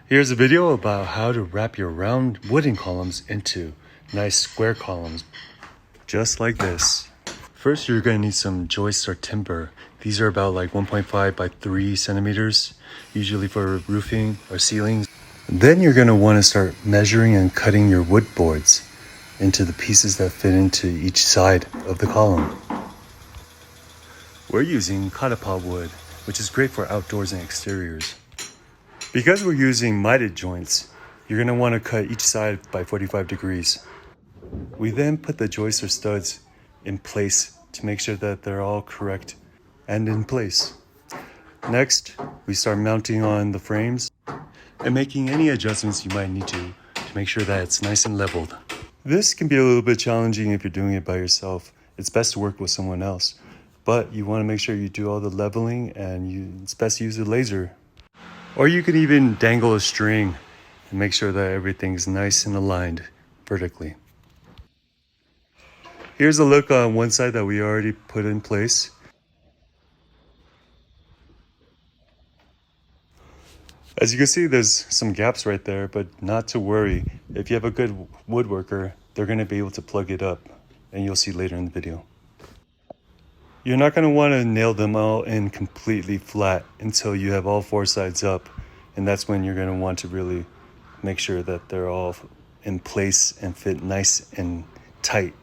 Here's a video about how to wrap your round wooden columns into nice square columns, just like this. First, you're going to need some joists or timber. These are about like 1.5 by 3 centimeters, usually for roofing or ceilings. Then you're going to want to start measuring and cutting your wood boards into the pieces that fit into each side of the column. We're using catapult wood, which is great for outdoors and exteriors. Because we're using mitered joints, you're going to want to cut each side by 45 degrees. We then put the joists or studs in place to make sure that they're all correct and in place. Next, we start mounting on the frames and making any adjustments you might need to make sure that it's nice and leveled. This can be a little bit challenging if you're doing it by yourself. It's best to work with someone else, but you want to make sure you do all the leveling, and it's best to use a laser. Or you could even dangle a string and make sure that everything's nice and aligned vertically. Here's a look on one side that we already put in place. As you can see, there's some gaps right there, but not to worry. If you have a good woodworker, they're going to be able to plug it up, and you'll see later in the video. You're not going to want to nail them all in completely flat until you have all 4 sides up, and that's when you're going to want to really make sure that they're all in place and fit nice and tight.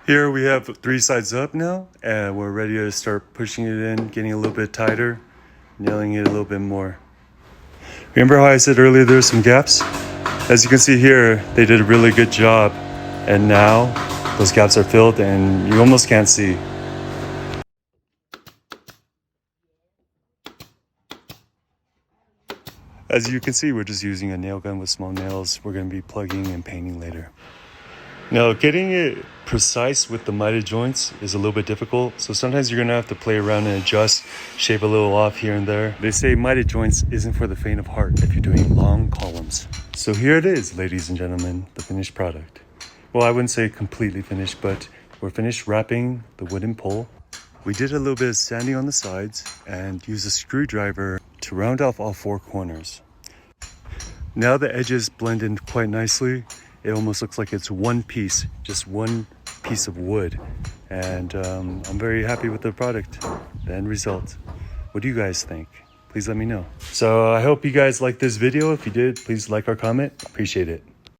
Here we have 3 sides up now, and we're ready to start pushing it in, getting a little bit tighter, nailing it a little bit more. Remember how I said earlier there's some gaps? As you can see here, they did a really good job, and now those gaps are filled and you almost can't see. As you can see, we're just using a nail gun with small nails. We're going to be plugging and painting later. Now, getting it precise with the mitered joints is a little bit difficult, so sometimes you're going to have to play around and adjust, shave a little off here and there. They say mitered joints isn't for the faint of heart if you're doing long columns. So here it is, ladies and gentlemen, the finished product. Well, I wouldn't say completely finished, but we're finished wrapping the wooden pole. We did a little bit of sanding on the sides and used a screwdriver to round off all 4 corners. Now the edges blend in quite nicely. It almost looks like it's one piece, just one piece of wood. And I'm very happy with the product, the end result. What do you guys think? Please let me know. So I hope you guys liked this video. If you did, please like or comment. Appreciate it.